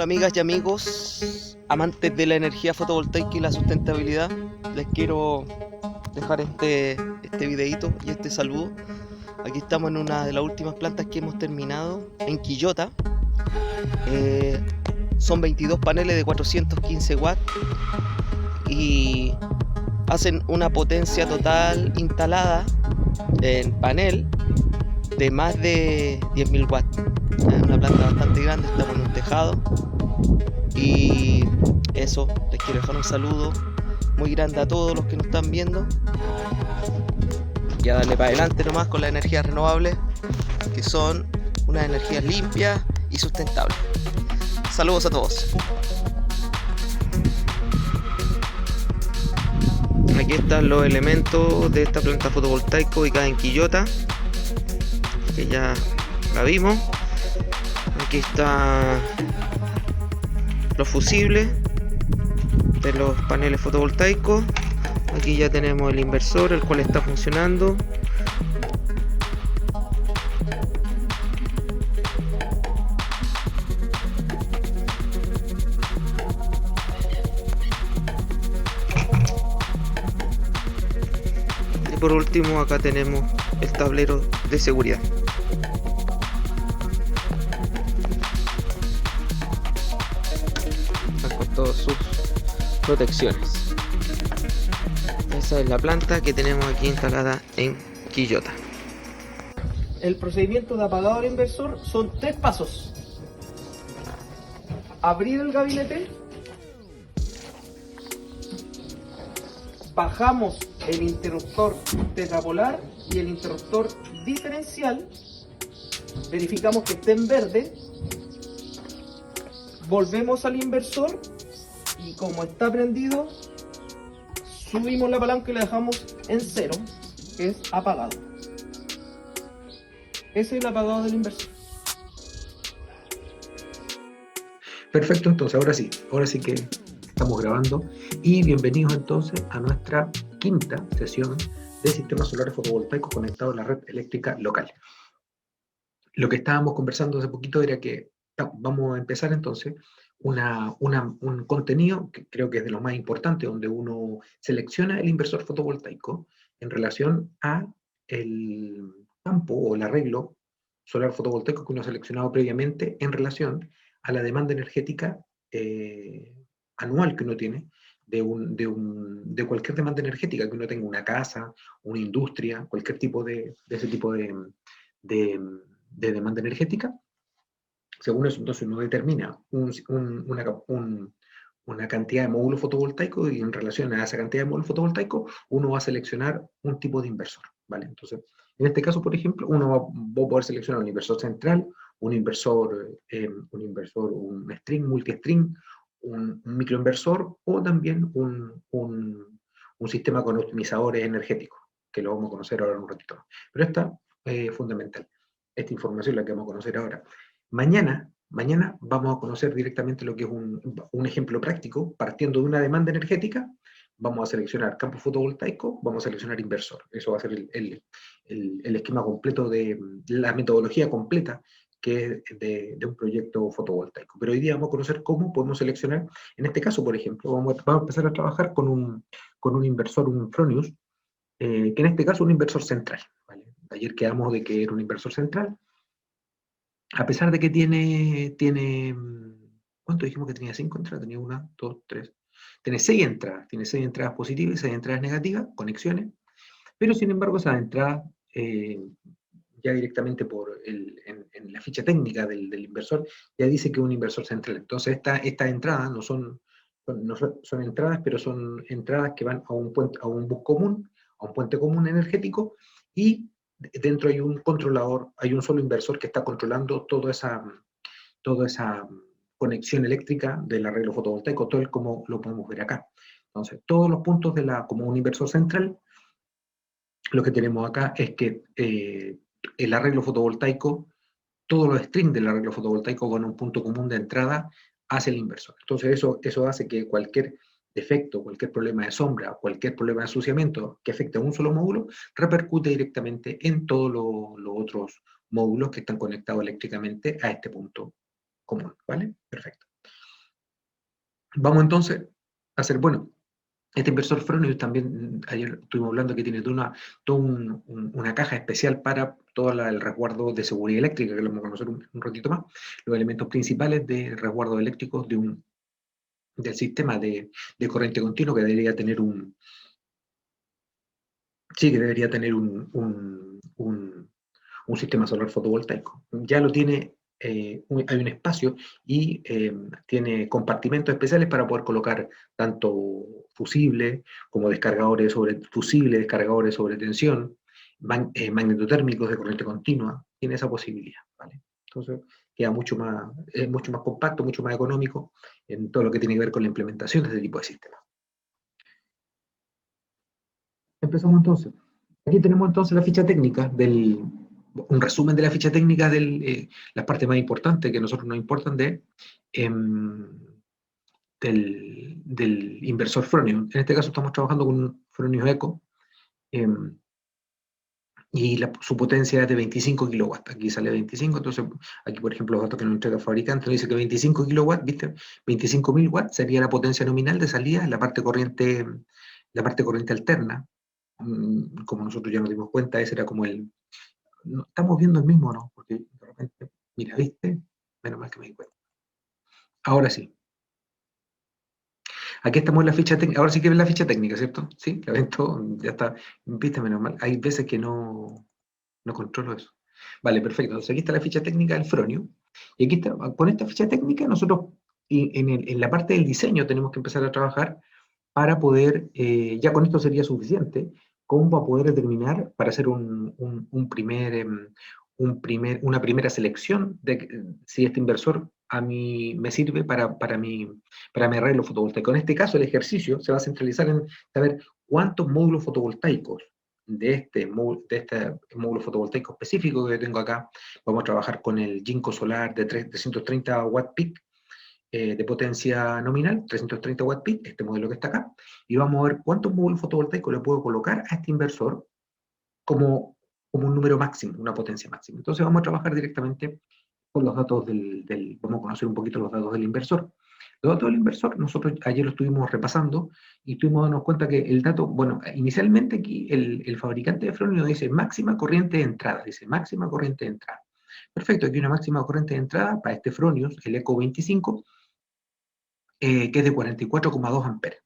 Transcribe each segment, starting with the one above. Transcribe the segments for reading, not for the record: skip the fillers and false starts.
Hola amigas y amigos, amantes de la energía fotovoltaica y la sustentabilidad, les quiero dejar este videito y este saludo. Aquí estamos en una de las últimas plantas que hemos terminado en Quillota. Son 22 paneles de 415 watts y hacen una potencia total instalada en panel de más de 10.000 watts. Es una planta bastante grande, estamos en un tejado. Y eso, les quiero dejar un saludo muy grande a todos los que nos están viendo. Y a darle para adelante nomás con las energías renovables, que son unas energías limpias y sustentables. Saludos a todos. Aquí están los elementos de esta planta fotovoltaica ubicada en Quillota, que ya la vimos. Aquí están los fusibles de los paneles fotovoltaicos. Aquí ya tenemos el inversor, el cual está funcionando. Y por último acá tenemos el tablero de seguridad. Con todas sus protecciones. Esa es la planta que tenemos aquí instalada en Quillota. El procedimiento de apagado del inversor son 3 pasos. Abrir el gabinete, bajamos el interruptor tetrapolar y el interruptor diferencial, verificamos que esté en verde, volvemos al inversor y como está prendido, subimos la palanca y la dejamos en 0, que es apagado. Ese es el apagado del inversor. Perfecto, entonces ahora sí que estamos grabando y bienvenidos entonces a nuestra quinta sesión de sistemas solares fotovoltaicos conectados a la red eléctrica local. Lo que estábamos conversando hace poquito era que vamos a empezar entonces un contenido que creo que es de lo más importante, donde uno selecciona el inversor fotovoltaico en relación a el campo o el arreglo solar fotovoltaico que uno ha seleccionado previamente en relación a la demanda energética anual que uno tiene de cualquier demanda energética, que uno tenga una casa, una industria, cualquier tipo de ese tipo de demanda energética. Según eso, entonces uno determina una cantidad de módulos fotovoltaicos y en relación a esa cantidad de módulos fotovoltaicos uno va a seleccionar un tipo de inversor, ¿vale? Entonces, en este caso, por ejemplo, uno va a poder seleccionar un inversor central, un string, multi-string, un microinversor o también un sistema con optimizadores energéticos, que lo vamos a conocer ahora en un ratito. Pero esta es fundamental. Esta información la que vamos a conocer ahora. Mañana vamos a conocer directamente lo que es un ejemplo práctico. Partiendo de una demanda energética, vamos a seleccionar campo fotovoltaico, vamos a seleccionar inversor. Eso va a ser el esquema completo de la metodología completa que es de un proyecto fotovoltaico. Pero hoy día vamos a conocer cómo podemos seleccionar, en este caso, por ejemplo, vamos a empezar a trabajar con un inversor, un Fronius, que en este caso es un inversor central, ¿vale? Ayer quedamos de que era un inversor central, a pesar de que tiene ¿cuánto dijimos que tenía? 5 entradas, tenía 1, 2, 3, tiene 6 entradas positivas y 6 entradas negativas, conexiones, pero sin embargo esas entradas, ya directamente en la ficha técnica del inversor, ya dice que es un inversor central. Entonces estas entradas son entradas, pero son entradas que van a un bus común, a un puente común energético, y dentro hay un controlador, hay un solo inversor que está controlando toda esa conexión eléctrica del arreglo fotovoltaico, todo el como lo podemos ver acá. Entonces, todos los puntos como un inversor central, lo que tenemos acá es que el arreglo fotovoltaico, todos los strings del arreglo fotovoltaico van a un punto común de entrada hacia el inversor. Entonces, eso hace que cualquier defecto, cualquier problema de sombra, cualquier problema de ensuciamiento que afecte a un solo módulo, repercute directamente en todos los otros módulos que están conectados eléctricamente a este punto común, ¿vale? Perfecto. Vamos entonces a hacer, bueno, este inversor Fronius también, ayer estuvimos hablando que tiene una caja especial para todo el resguardo de seguridad eléctrica, que lo vamos a conocer un ratito más, los elementos principales de resguardo eléctrico del sistema de corriente continua, que debería tener sí, que debería tener un sistema solar fotovoltaico. Ya lo tiene, hay un espacio y tiene compartimentos especiales para poder colocar tanto fusibles como descargadores sobre fusibles, descargadores sobre tensión, magnetotérmicos de corriente continua. Tiene esa posibilidad, ¿vale? Entonces queda mucho más compacto, mucho más económico en todo lo que tiene que ver con la implementación de este tipo de sistemas. Empezamos entonces. Aquí tenemos entonces la ficha técnica un resumen de la ficha técnica de las partes más importantes que a nosotros nos importan del inversor Fronius. En este caso estamos trabajando con un Fronius Eco y su potencia es de 25 kilowatts. Aquí sale 25, entonces aquí por ejemplo los datos que nos entrega el fabricante nos dice que 25 kilowatts, ¿viste? 25.000 watts sería la potencia nominal de salida en la parte corriente alterna. Como nosotros ya nos dimos cuenta, ese era como no, estamos viendo el mismo, ¿no? Porque de repente, mira, ¿viste? Menos mal que me di cuenta. Ahora sí. Aquí estamos en la ficha técnica. Ahora sí que ven la ficha técnica, ¿cierto? Sí, la ven todo, ya está. ¿Viste? Menos mal. Hay veces que no controlo eso. Vale, perfecto. Entonces aquí está la ficha técnica del Fronius. Y aquí está, con esta ficha técnica nosotros en la parte del diseño tenemos que empezar a trabajar para poder, ya con esto sería suficiente, como para poder determinar, para hacer una primera selección de si este inversor a mí me sirve para mi arreglo fotovoltaico. En este caso, el ejercicio se va a centralizar en saber cuántos módulos fotovoltaicos de este módulo fotovoltaico específico que tengo acá. Vamos a trabajar con el Jinko Solar de 330 watt peak, de potencia nominal, 330 watt peak, este modelo que está acá, y vamos a ver cuántos módulos fotovoltaicos le puedo colocar a este inversor como un número máximo, una potencia máxima. Entonces vamos a trabajar directamente con los datos vamos a conocer un poquito los datos del inversor. Los datos del inversor, nosotros ayer lo estuvimos repasando y estuvimos dándonos cuenta que el dato, bueno, inicialmente aquí el fabricante de Fronius dice máxima corriente de entrada, dice máxima corriente de entrada. Perfecto, aquí una máxima corriente de entrada para este Fronius, el Eco 25, que es de 44,2 amperes.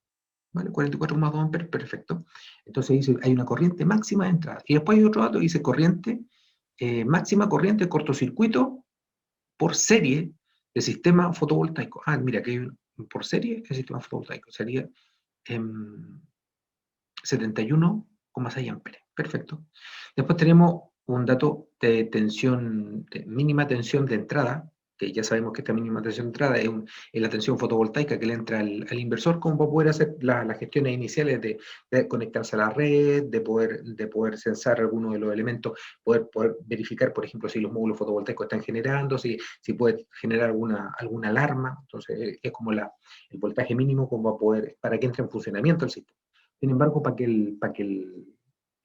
¿Vale? 44,2 amperes, perfecto. Entonces dice, hay una corriente máxima de entrada. Y después hay otro dato que dice máxima corriente de cortocircuito por serie de sistema fotovoltaico. Ah, mira, que hay por serie el sistema fotovoltaico. Sería 71,6 amperes. Perfecto. Después tenemos un dato de tensión, de mínima tensión de entrada, que ya sabemos que esta mínima tensión de entrada es la tensión fotovoltaica que le entra al inversor, como para poder hacer las gestiones iniciales de conectarse a la red, de poder censar algunos de los elementos, poder verificar, por ejemplo, si los módulos fotovoltaicos están generando, si puede generar alguna alarma. Entonces es como el voltaje mínimo como para que entre en funcionamiento el sistema. Sin embargo, para que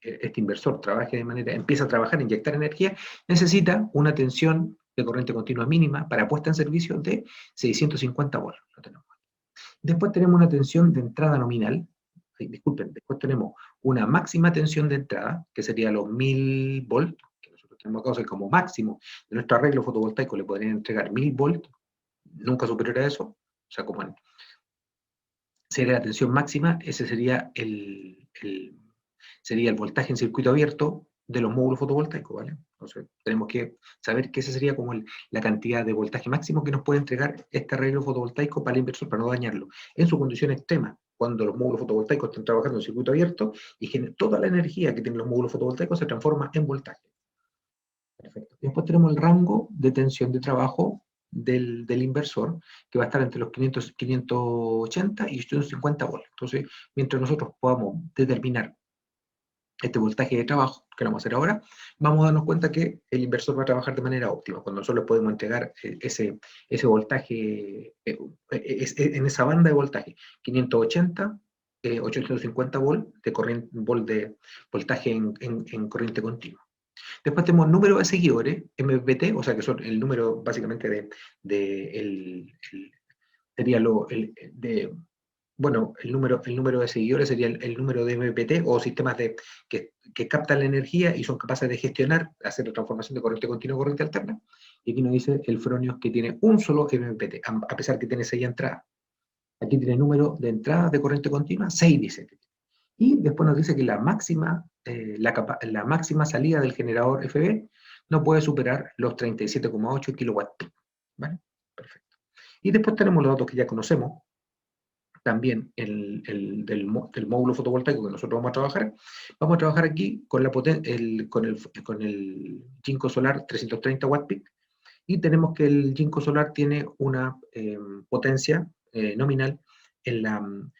este inversor empiece a trabajar, inyectar energía, necesita una tensión de corriente continua mínima para puesta en servicio de 650 volts. Lo tenemos. Después tenemos una tensión de entrada nominal. Disculpen, después tenemos una máxima tensión de entrada, que sería los 1000 volts, que nosotros tenemos acá, o sea, como máximo de nuestro arreglo fotovoltaico le podrían entregar 1000 volts, nunca superior a eso, o sea, sería la tensión máxima, ese sería el voltaje en circuito abierto de los módulos fotovoltaicos, ¿vale? Entonces, tenemos que saber que esa sería como la cantidad de voltaje máximo que nos puede entregar este arreglo fotovoltaico para el inversor, para no dañarlo, en su condición extrema, cuando los módulos fotovoltaicos están trabajando en circuito abierto y toda la energía que tienen los módulos fotovoltaicos se transforma en voltaje. Perfecto. Después tenemos el rango de tensión de trabajo del inversor, que va a estar entre los 580 y 850 volts. Entonces, mientras nosotros podamos determinar este voltaje de trabajo, que lo vamos a hacer ahora, vamos a darnos cuenta que el inversor va a trabajar de manera óptima, cuando nosotros podemos entregar ese voltaje, en esa banda de voltaje, 580, 850 volts de voltaje en corriente continua. Después tenemos número de seguidores, MPT, o sea que son el número básicamente del sería bueno, el número de seguidores sería el número de MPT o sistemas que captan la energía y son capaces de gestionar, hacer la transformación de corriente continua a corriente alterna. Y aquí nos dice el Fronius que tiene un solo MPT, a pesar que tiene 6 entradas. Aquí tiene el número de entradas de corriente continua, 6 dice. Y después nos dice que la máxima salida del generador FB no puede superar los 37,8 kW. ¿Vale? Perfecto. Y después tenemos los datos que ya conocemos, también del módulo fotovoltaico que nosotros vamos a trabajar. Vamos a trabajar aquí con el Jinko Solar 330 Watt Peak, y tenemos que el Jinko Solar tiene una potencia nominal.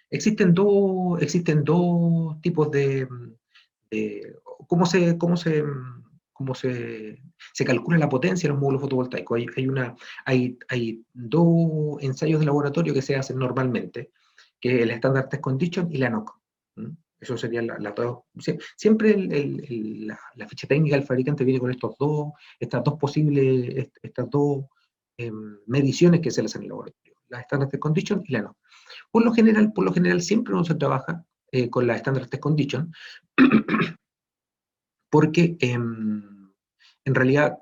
Existen dos tipos de cómo se calcula la potencia en los módulos fotovoltaicos. Hay dos ensayos de laboratorio que se hacen normalmente, que es el Standard Test Condition y la NOC. Eso serían las dos. Siempre la ficha técnica del fabricante viene con estas dos mediciones que se hacen en el laboratorio, la Standard Test Condition y la NOC. Por lo general siempre uno se trabaja con la Standard Test Condition, porque en realidad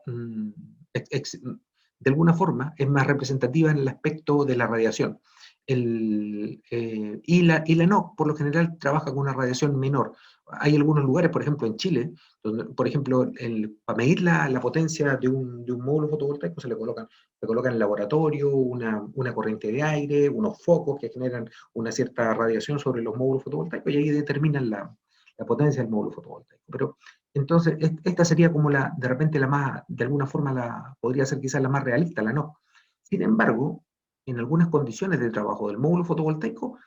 de alguna forma es más representativa en el aspecto de la radiación. Y la NOC, por lo general, trabaja con una radiación menor. Hay algunos lugares, por ejemplo, en Chile, donde, por ejemplo, para medir la potencia de un módulo fotovoltaico se le colocan en el laboratorio una corriente de aire, unos focos que generan una cierta radiación sobre los módulos fotovoltaicos, y ahí determinan la potencia del módulo fotovoltaico. Pero entonces, esta sería como de repente de alguna forma podría ser quizás la más realista, la NOC. Sin embargo, en algunas condiciones de trabajo del módulo fotovoltaico,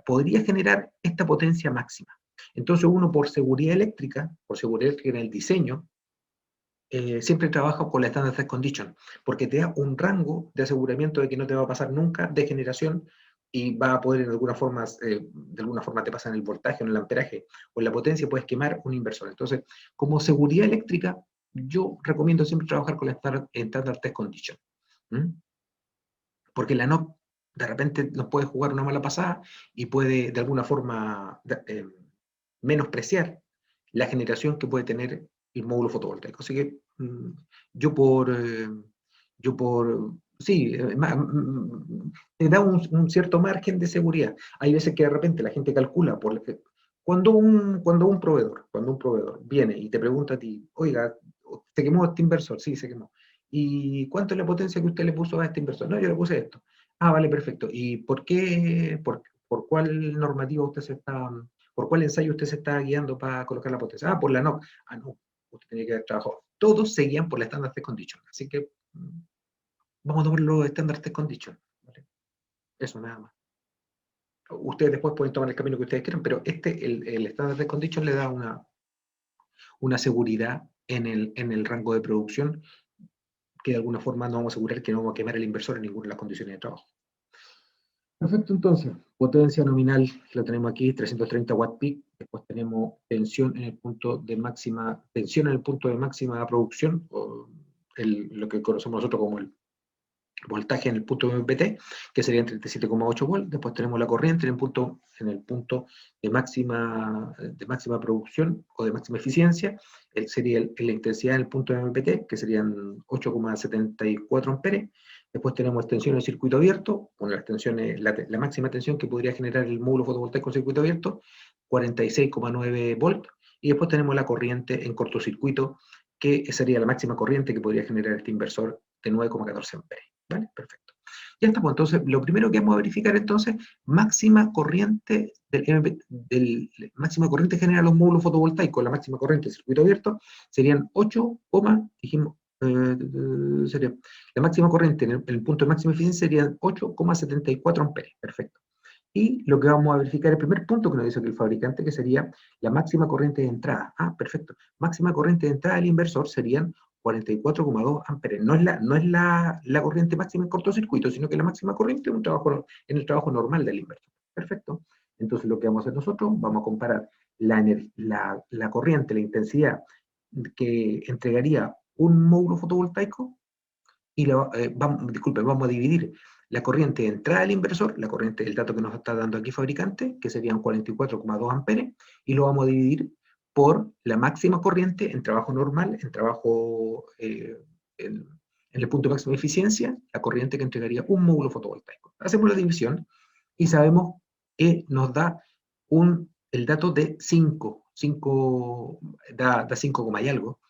podría generar esta potencia máxima. Entonces uno, por seguridad eléctrica en el diseño, siempre trabaja con la Standard Test Condition, porque te da un rango de aseguramiento de que no te va a pasar nunca de generación, y va a poder de alguna forma te pasa en el voltaje, en el amperaje, o en la potencia puedes quemar un inversor. Entonces, como seguridad eléctrica, yo recomiendo siempre trabajar con la Standard Test Condition. Porque la NOC de repente nos puede jugar una mala pasada y puede de alguna forma menospreciar la generación que puede tener el módulo fotovoltaico. Así que sí, te da un cierto margen de seguridad. Hay veces que de repente la gente calcula, cuando un proveedor viene y te pregunta a ti, oiga, ¿se quemó este inversor? Sí, se quemó. ¿Y cuánto es la potencia que usted le puso a este inversor? No, yo le puse esto. Ah, vale, perfecto. ¿Y por cuál normativa por cuál ensayo usted se está guiando para colocar la potencia? Ah, por la NOC. Ah, no, usted tenía que haber trabajado. Todos se guían por la Standard Test Condition. Así que vamos a tomar los Standard Test Condition. ¿Vale? Eso, nada más. Ustedes después pueden tomar el camino que ustedes quieran, pero el Standard Test Condition le da una seguridad en el rango de producción, que de alguna forma no vamos a asegurar que no vamos a quemar el inversor en ninguna de las condiciones de trabajo. Perfecto, entonces, potencia nominal la tenemos aquí, 330 watt peak. Después tenemos tensión en el punto de máxima producción, o lo que conocemos nosotros como el voltaje en el punto de MPT, que serían 37,8 volts. Después tenemos la corriente en el punto de máxima producción o de máxima eficiencia, sería la intensidad en el punto de MPT, que serían 8,74 amperes. Después tenemos tensión en el circuito abierto, bueno, la máxima tensión que podría generar el módulo fotovoltaico en circuito abierto, 46,9 volts. Y después tenemos la corriente en cortocircuito, que sería la máxima corriente que podría generar este inversor, de 9,14 amperes. ¿Vale? Perfecto. Ya está, pues entonces, lo primero que vamos a verificar entonces, máxima corriente máxima corriente genera los módulos fotovoltaicos, la máxima corriente del circuito abierto serían 8, la máxima corriente en el punto de máxima eficiencia serían 8,74 amperes. Perfecto. Y lo que vamos a verificar, el primer punto que nos dice aquí el fabricante, que sería la máxima corriente de entrada. Ah, perfecto. Máxima corriente de entrada del inversor serían 44,2 amperes. No es la corriente máxima en cortocircuito, sino que la máxima corriente en el trabajo normal del inversor. Perfecto. Entonces lo que vamos a hacer nosotros, vamos a comparar la corriente, la intensidad que entregaría un módulo fotovoltaico, y vamos a dividir la corriente de entrada del inversor, la corriente del dato que nos está dando aquí fabricante, que serían 44,2 amperes, y lo vamos a dividir por la máxima corriente en trabajo normal, en trabajo en el punto máximo de eficiencia, la corriente que entregaría un módulo fotovoltaico. Hacemos la división y sabemos que nos da el dato de 5, da 5, y algo,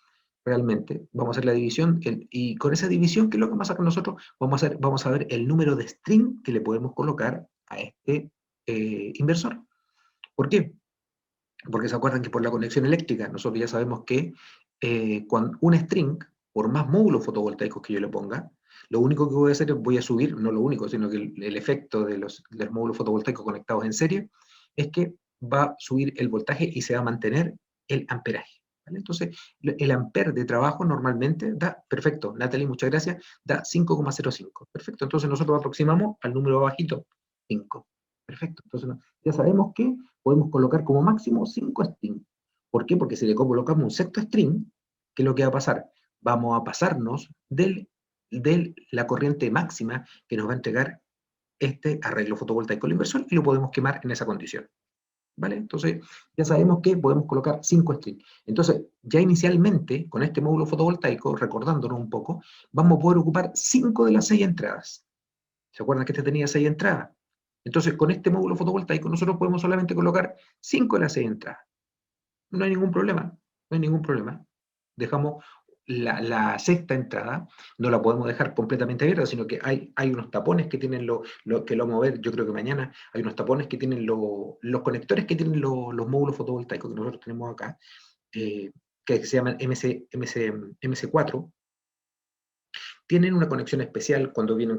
realmente. Vamos a hacer la división, y con esa división, ¿qué es lo que vamos a hacer nosotros? Vamos a ver el número de string que le podemos colocar a este inversor. ¿Por qué? Porque se acuerdan que por la conexión eléctrica, nosotros ya sabemos que con un string, por más módulos fotovoltaicos que yo le ponga, lo único que voy a hacer es voy a subir, no lo único, sino que el efecto de los módulos fotovoltaicos conectados en serie, es que va a subir el voltaje y se va a mantener el amperaje. ¿Vale? Entonces, el amper de trabajo normalmente da, perfecto, Natalie, muchas gracias, da 5,05. Perfecto, entonces nosotros aproximamos al número bajito, 5. Perfecto, entonces ya sabemos que podemos colocar como máximo 5 strings. ¿Por qué? Porque si le colocamos un sexto string, ¿qué es lo que va a pasar? Vamos a pasarnos de la corriente máxima que nos va a entregar este arreglo fotovoltaico del inversor y lo podemos quemar en esa condición. ¿Vale? Entonces, ya sabemos que podemos colocar 5 strings. Entonces, ya inicialmente, con este módulo fotovoltaico, recordándonos un poco, vamos a poder ocupar 5 de las 6 entradas. ¿Se acuerdan que este tenía 6 entradas? Entonces, con este módulo fotovoltaico, nosotros podemos solamente colocar 5 de las 6 entradas. No hay ningún problema, no hay ningún problema. Dejamos la sexta entrada, no la podemos dejar completamente abierta, sino que hay unos tapones que tienen que lo vamos a ver, yo creo que mañana, hay unos tapones que tienen los conectores que tienen los módulos fotovoltaicos que nosotros tenemos acá, que se llaman MC4, tienen una conexión especial cuando vienen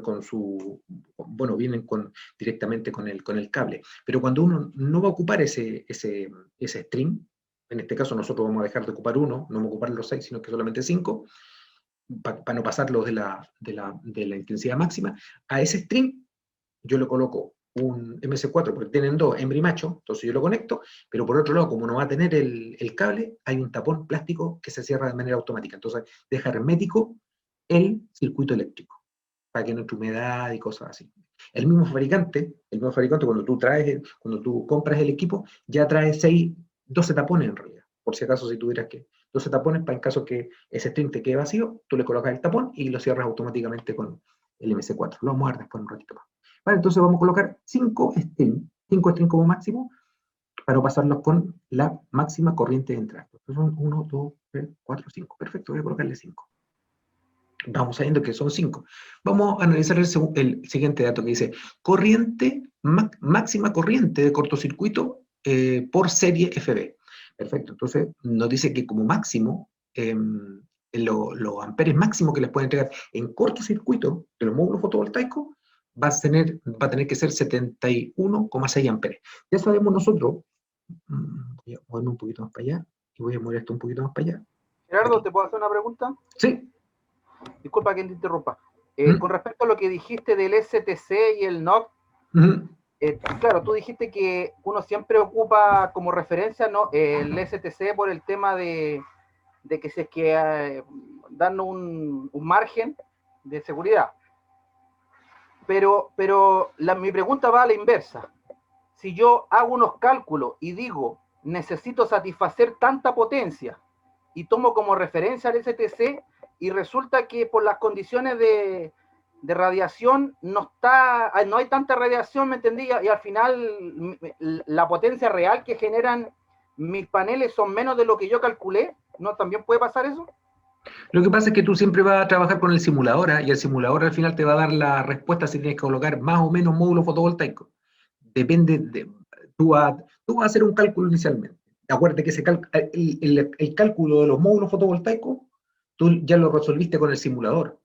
directamente con el cable, pero cuando uno no va a ocupar ese string, en este caso nosotros vamos a dejar de ocupar uno, no vamos a ocupar los 6, sino que solamente 5, para no pasarlos de la intensidad máxima, a ese string yo le coloco un MC4, porque tienen dos, hembra y macho, entonces yo lo conecto, pero por otro lado, como no va a tener el cable, hay un tapón plástico que se cierra de manera automática, entonces deja hermético el circuito eléctrico, para que no entre humedad y cosas así. El mismo fabricante, cuando tú compras el equipo, ya trae 12 tapones en realidad, por si acaso si tuvieras que, 12 tapones para en caso que ese string te quede vacío, tú le colocas el tapón y lo cierras automáticamente con el MC4. Lo vamos a ver después un ratito más. Vale, entonces vamos a colocar 5 strings como máximo, para pasarlos con la máxima corriente de entrada. Entonces son 1, 2, 3, 4, 5. Perfecto, voy a colocarle 5. Vamos sabiendo que son 5. Vamos a analizar el siguiente dato que dice máxima corriente de cortocircuito por serie FB. Perfecto, entonces nos dice que como máximo, los amperes máximos que les pueden entregar en cortocircuito de los módulos fotovoltaicos va a tener que ser 71,6 amperes. Ya sabemos nosotros, voy a moverme un poquito más para allá, y voy a mover esto un poquito más para allá. Gerardo, ¿te puedo hacer una pregunta? Sí. Disculpa que te interrumpa. Con respecto a lo que dijiste del STC y el NOC, claro, tú dijiste que uno siempre ocupa como referencia, ¿no?, el STC por el tema de que si es que dan un margen de seguridad. Pero mi pregunta va a la inversa. Si yo hago unos cálculos y digo, necesito satisfacer tanta potencia, y tomo como referencia al STC, y resulta que por las condiciones de radiación no hay tanta radiación, ¿me entendí? Y al final la potencia real que generan mis paneles son menos de lo que yo calculé, ¿no? ¿También puede pasar eso? Lo que pasa es que tú siempre vas a trabajar con el simulador, y el simulador al final te va a dar la respuesta si tienes que colocar más o menos módulos fotovoltaicos. Depende tú vas a hacer un cálculo inicialmente. Acuérdate que el cálculo de los módulos fotovoltaicos tú ya lo resolviste con el simulador.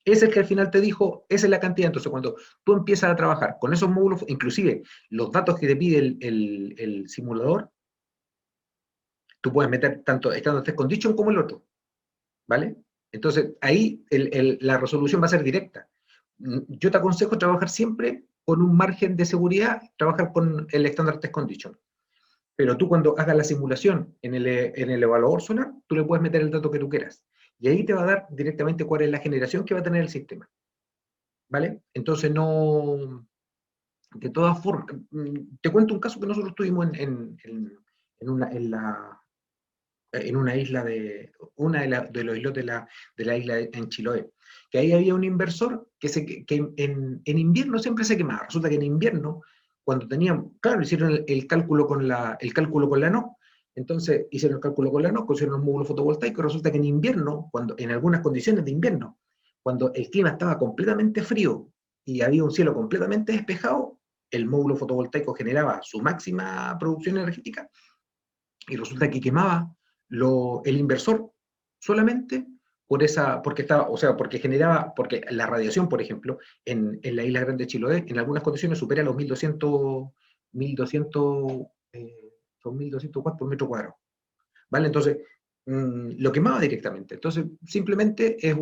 Es el que al final te dijo, esa es la cantidad. Entonces, cuando tú empiezas a trabajar con esos módulos, inclusive los datos que te pide el simulador, tú puedes meter tanto Standard Test Condition como el otro. ¿Vale? Entonces, ahí la resolución va a ser directa. Yo te aconsejo trabajar siempre con un margen de seguridad, trabajar con el Standard Test Condition. Pero tú cuando hagas la simulación en el evaluador solar, tú le puedes meter el dato que tú quieras. Y ahí te va a dar directamente cuál es la generación que va a tener el sistema. ¿vale? Entonces no, de todas formas, te cuento un caso que nosotros tuvimos en una isla de los islotes de la isla en Chiloé, que ahí había un inversor que en invierno siempre se quemaba. Resulta que en invierno, cuando tenían, claro, hicieron el cálculo con la NOC, entonces hicieron el cálculo con la NOC, pusieron un módulo fotovoltaico, y resulta que en invierno, en algunas condiciones de invierno, cuando el clima estaba completamente frío y había un cielo completamente despejado, el módulo fotovoltaico generaba su máxima producción energética y resulta que quemaba el inversor solamente porque la radiación, por ejemplo, en la isla Grande de Chiloé, en algunas condiciones supera los 1200 son 1200 watts por metro cuadrado, ¿vale? Entonces, lo quemaba directamente. Entonces, simplemente es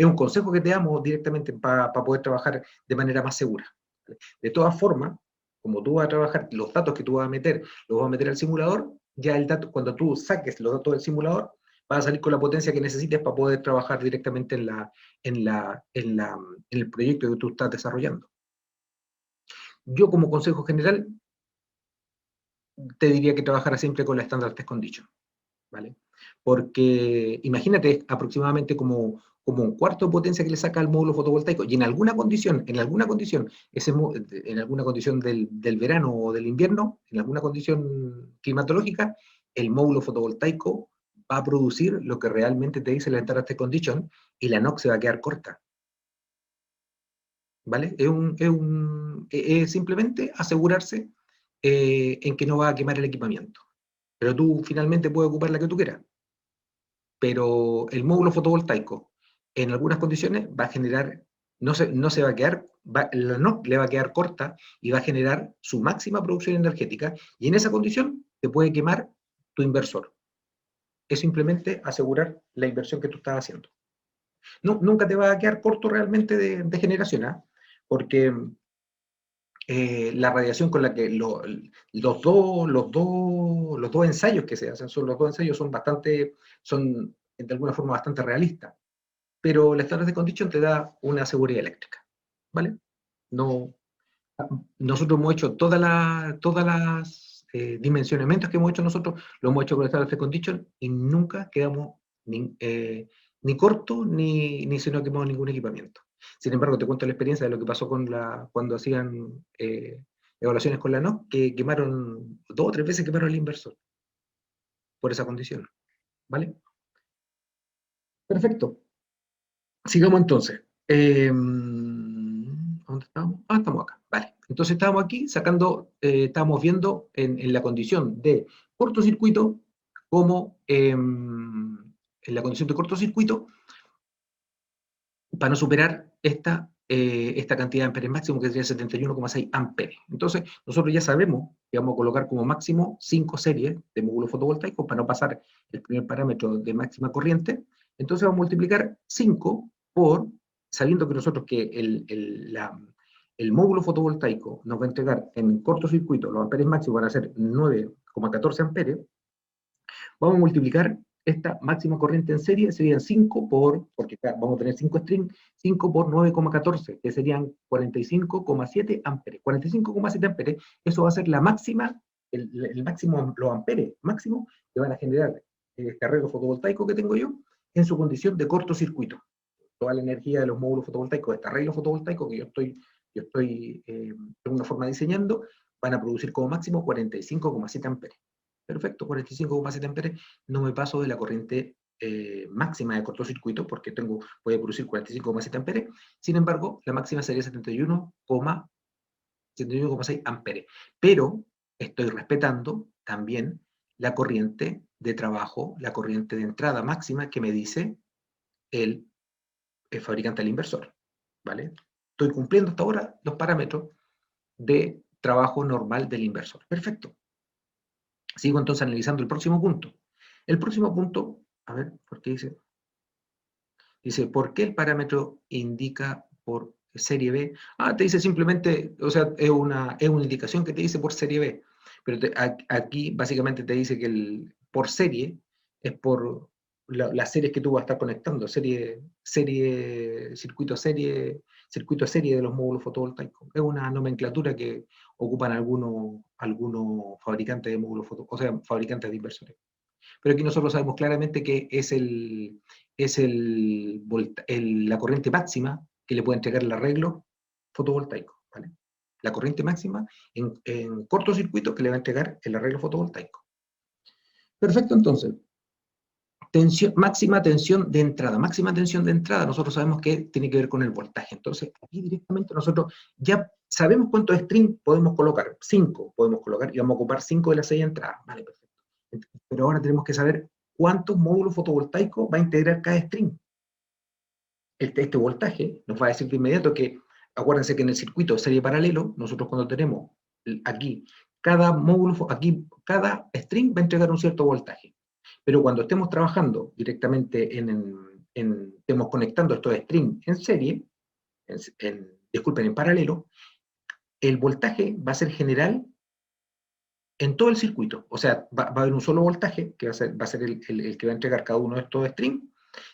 un consejo que te damos directamente para poder trabajar de manera más segura. De todas formas, como tú vas a trabajar, los datos que tú vas a meter, los vas a meter al simulador, ya el dato, cuando tú saques los datos del simulador, vas a salir con la potencia que necesites para poder trabajar directamente en el proyecto que tú estás desarrollando. Yo, como consejo general, te diría que trabajaras siempre con la Standard Test Condition, ¿vale? Porque imagínate aproximadamente como un cuarto de potencia que le saca al módulo fotovoltaico, y en alguna condición del verano o del invierno, en alguna condición climatológica, el módulo fotovoltaico va a producir lo que realmente te dice la Standard Test Condition, y la NOC se va a quedar corta, ¿vale? Es simplemente asegurarse en que no va a quemar el equipamiento. Pero tú finalmente puedes ocupar la que tú quieras. Pero el módulo fotovoltaico, en algunas condiciones, va a generar, no se va a quedar, la NOC le va a quedar corta y va a generar su máxima producción energética, y en esa condición te puede quemar tu inversor. Es simplemente asegurar la inversión que tú estás haciendo. No, nunca te va a quedar corto realmente de generación, ¿eh? Porque la radiación con la que los dos ensayos que se hacen, los dos ensayos son de alguna forma bastante realistas, pero la Standard Condition te da una seguridad eléctrica, ¿vale? No, nosotros hemos hecho todas las dimensionamientos que hemos hecho nosotros, lo hemos hecho con la Standard Condition y nunca quedamos ni cortos ni se nos quemado ningún equipamiento. Sin embargo, te cuento la experiencia de lo que pasó cuando hacían evaluaciones con la NOC, que quemaron 2 o 3 veces quemaron el inversor por esa condición, ¿vale? Perfecto. Sigamos entonces. ¿Dónde estamos? Estamos acá. Vale. Entonces estábamos aquí estábamos viendo en la condición de cortocircuito, como en la condición de cortocircuito, para no superar esta cantidad de amperes máximo, que sería 71,6 amperes. Entonces, nosotros ya sabemos que vamos a colocar como máximo 5 series de módulos fotovoltaicos para no pasar el primer parámetro de máxima corriente. Entonces vamos a multiplicar 5 sabiendo que nosotros que el módulo fotovoltaico nos va a entregar en cortocircuito, los amperes máximos van a ser 9,14 amperes, vamos a multiplicar esta máxima corriente en serie, serían 5 porque vamos a tener 5 strings, 5 por 9,14, que serían 45,7 amperes. 45,7 amperes, eso va a ser la máxima, el máximo, los amperes máximos que van a generar este arreglo fotovoltaico que tengo yo en su condición de cortocircuito. Toda la energía de los módulos fotovoltaicos, este arreglo fotovoltaico que yo estoy de alguna forma diseñando, van a producir como máximo 45,7 amperes. Perfecto, 45,7 amperes, no me paso de la corriente máxima de cortocircuito porque voy a producir 45,7 amperes, sin embargo, la máxima sería 71,6 amperes, pero estoy respetando también la corriente de trabajo, la corriente de entrada máxima que me dice el fabricante del inversor, ¿vale? Estoy cumpliendo hasta ahora los parámetros de trabajo normal del inversor. Perfecto. Sigo entonces analizando el próximo punto. El próximo punto, a ver, ¿por qué dice? Dice, ¿por qué el parámetro indica por serie B? Te dice simplemente, o sea, es una indicación que te dice por serie B. Pero aquí básicamente te dice que el por serie es por las series que tú vas a estar conectando, circuito serie de los módulos fotovoltaicos. Es una nomenclatura que ocupan algunos fabricantes de módulos fotovoltaicos, o sea, fabricantes de inversores. Pero aquí nosotros sabemos claramente que es la corriente máxima que le puede entregar el arreglo fotovoltaico, ¿vale? La corriente máxima en cortocircuito que le va a entregar el arreglo fotovoltaico. Perfecto, entonces. Máxima tensión de entrada. Máxima tensión de entrada, nosotros sabemos que tiene que ver con el voltaje. Entonces, aquí directamente nosotros ya sabemos cuántos string podemos colocar. 5 podemos colocar y vamos a ocupar 5 de las 6 entradas. Vale, perfecto. Pero ahora tenemos que saber cuántos módulos fotovoltaicos va a integrar cada string. Este voltaje nos va a decir de inmediato que, acuérdense que en el circuito de serie paralelo, nosotros cuando tenemos aquí, cada string va a entregar un cierto voltaje. Pero cuando estemos trabajando directamente estemos conectando estos strings en serie, en paralelo, el voltaje va a ser general en todo el circuito. O sea, va a haber un solo voltaje, que va a ser el que va a entregar cada uno de estos strings,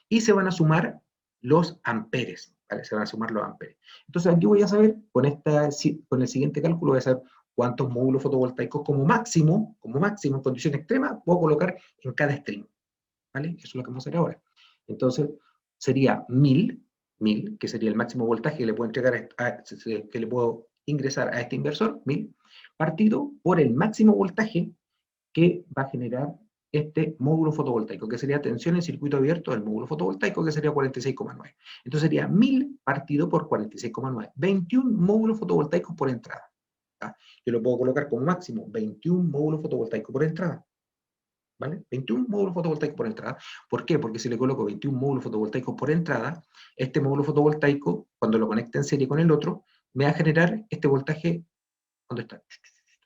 y se van a sumar los amperes, ¿vale? Se van a sumar los amperes. Entonces aquí voy a saber, con el siguiente cálculo, voy a saber cuántos módulos fotovoltaicos como máximo, en condición extrema, puedo colocar en cada string, ¿vale? Eso es lo que vamos a hacer ahora. Entonces, sería 1000, que sería el máximo voltaje que le puedo entregar, que le puedo ingresar a este inversor, 1000, partido por el máximo voltaje que va a generar este módulo fotovoltaico, que sería tensión en circuito abierto del módulo fotovoltaico, que sería 46,9. Entonces sería 1000 partido por 46,9. 21 módulos fotovoltaicos por entrada. Yo lo puedo colocar como máximo 21 módulos fotovoltaicos por entrada, ¿vale? 21 módulos fotovoltaicos por entrada. ¿Por qué? Porque si le coloco 21 módulos fotovoltaicos por entrada, este módulo fotovoltaico, cuando lo conecte en serie con el otro, me va a generar este voltaje. ¿Dónde está?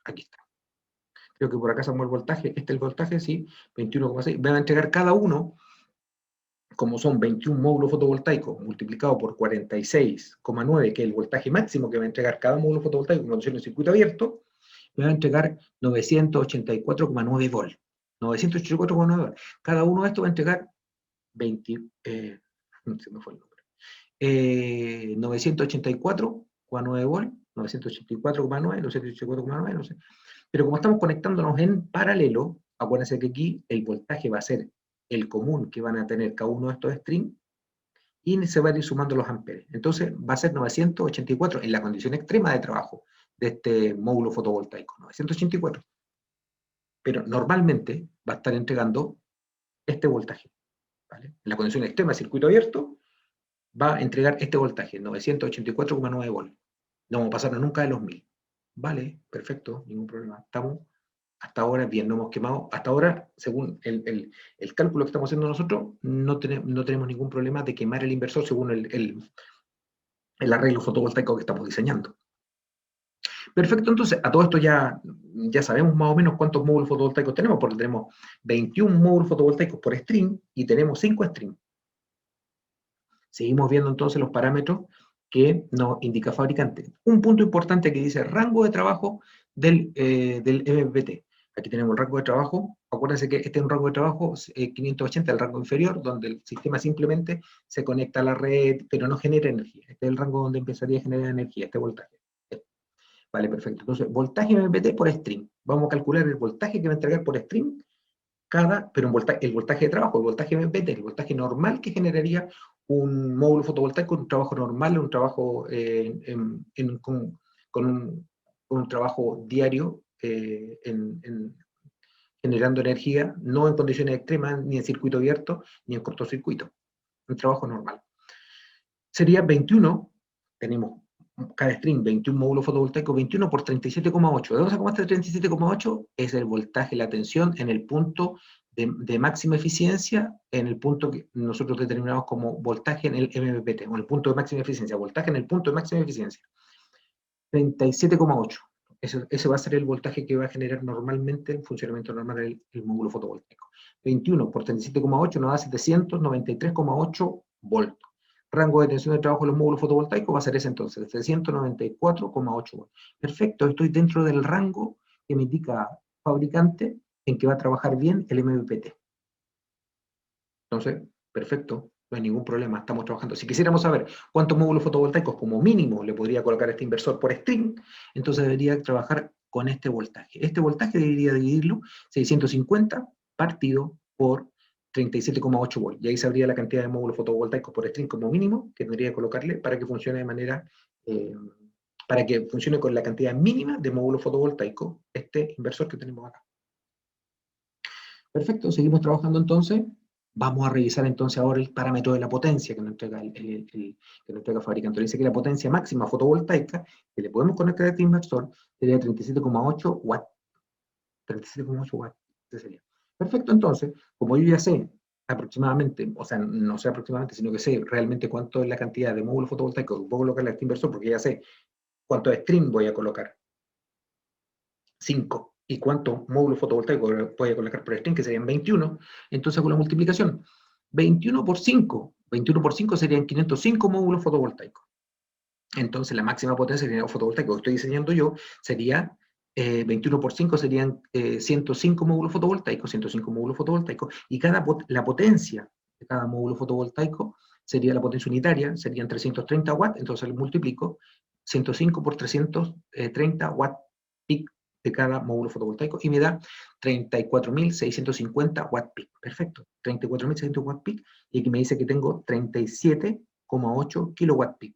Aquí está. Creo que por acá se mueve el voltaje. Este es el voltaje, sí, 21,6. Me va a entregar cada uno, como son 21 módulos fotovoltaicos multiplicado por 46,9, que es el voltaje máximo que va a entregar cada módulo fotovoltaico en condiciones de circuito abierto, me va a entregar 984,9 volts. 984,9 volts. Cada uno de estos va a entregar 984,9 volts, 984,9, 984,9, no sé. Pero como estamos conectándonos en paralelo, acuérdense que aquí el voltaje va a ser el común que van a tener cada uno de estos strings, y se van a ir sumando los amperes. Entonces va a ser 984 en la condición extrema de trabajo de este módulo fotovoltaico, 984. Pero normalmente va a estar entregando este voltaje, ¿vale? En la condición extrema de circuito abierto va a entregar este voltaje, 984,9 volts. No vamos a pasar nunca de los 1000. Vale, perfecto, ningún problema. Estamos hasta ahora bien, no hemos quemado. Hasta ahora, según el cálculo que estamos haciendo nosotros, no tenemos ningún problema de quemar el inversor según el arreglo fotovoltaico que estamos diseñando. Perfecto, entonces, a todo esto ya sabemos más o menos cuántos módulos fotovoltaicos tenemos, porque tenemos 21 módulos fotovoltaicos por string y tenemos 5 strings. Seguimos viendo entonces los parámetros que nos indica el fabricante. Un punto importante que dice rango de trabajo del MPPT. Aquí tenemos el rango de trabajo. Acuérdense que este es un rango de trabajo 580, el rango inferior, donde el sistema simplemente se conecta a la red, pero no genera energía. Este es el rango donde empezaría a generar energía, este voltaje. Vale, perfecto. Entonces, voltaje MPPT por string. Vamos a calcular el voltaje que va a entregar por string pero el voltaje de trabajo, el voltaje MPPT, el voltaje normal que generaría un módulo fotovoltaico, un trabajo normal, un trabajo con un trabajo diario generando energía, no en condiciones extremas, ni en circuito abierto, ni en cortocircuito. Un trabajo normal. Sería 21, tenemos cada string 21 módulos fotovoltaicos, 21 por 37,8. ¿De dónde sacamos este 37,8? Es el voltaje, la tensión en el punto de máxima eficiencia, en el punto que nosotros determinamos como voltaje en el MPPT, o el punto de máxima eficiencia, voltaje en el punto de máxima eficiencia. 37,8. Ese va a ser el voltaje que va a generar normalmente el funcionamiento normal del módulo fotovoltaico. 21 por 37,8 nos da 793,8 volts. Rango de tensión de trabajo de los módulos fotovoltaicos va a ser ese entonces, 794,8 volts. Perfecto, estoy dentro del rango que me indica fabricante en que va a trabajar bien el MPPT. Entonces, perfecto, no hay ningún problema, estamos trabajando. Si quisiéramos saber cuántos módulos fotovoltaicos como mínimo le podría colocar este inversor por string, entonces debería trabajar con este voltaje. Este voltaje debería dividirlo 650 partido por 37,8 volts. Y ahí sabría la cantidad de módulos fotovoltaicos por string como mínimo que debería colocarle para que funcione de manera, para que funcione con la cantidad mínima de módulos fotovoltaicos este inversor que tenemos acá. Perfecto, seguimos trabajando entonces. Vamos a revisar entonces ahora el parámetro de la potencia que nos entrega que nos entrega el fabricante. Dice que la potencia máxima fotovoltaica que le podemos conectar a este inversor sería 37,8 watts. 37,8 watts. Ese sería. Perfecto, entonces, como yo ya sé aproximadamente, o sea, no sé aproximadamente, sino que sé realmente cuánto es la cantidad de módulos fotovoltaicos que puedo colocarle a este inversor, porque ya sé cuántos string voy a colocar. 5. ¿Y cuántos módulos fotovoltaicos voy a colocar por string? Que serían 21. Entonces hago la multiplicación. 21 por 5. 21 por 5 serían 505 módulos fotovoltaicos. Entonces la máxima potencia de fotovoltaico que estoy diseñando yo sería 21 por 5 serían 105 módulos fotovoltaicos, 105 módulos fotovoltaicos, y la potencia de cada módulo fotovoltaico sería la potencia unitaria, serían 330 watts, entonces lo multiplico, 105 por 330 watts peak de cada módulo fotovoltaico, y me da 34.650 watts peak. Perfecto, 34.600 watts peak, y aquí me dice que tengo 37,8 kilowatt peak.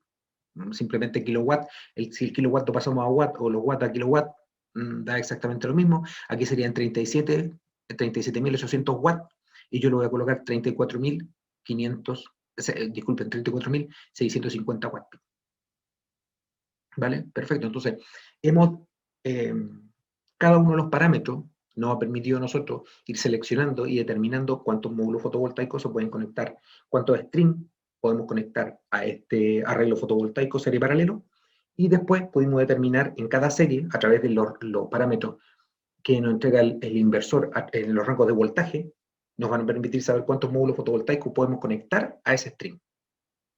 Simplemente kilowatt, si el kilowatt lo pasamos a watt o los watts a kilowatt, da exactamente lo mismo. Aquí serían 37.800 watts, y yo le voy a colocar 34.500, disculpen, 34.650 watts. ¿Vale? Perfecto. Entonces, cada uno de los parámetros nos ha permitido a nosotros ir seleccionando y determinando cuántos módulos fotovoltaicos se pueden conectar, cuántos strings podemos conectar a este arreglo fotovoltaico serie paralelo, y después pudimos determinar en cada serie, a través de los parámetros que nos entrega el inversor en los rangos de voltaje, nos van a permitir saber cuántos módulos fotovoltaicos podemos conectar a ese string.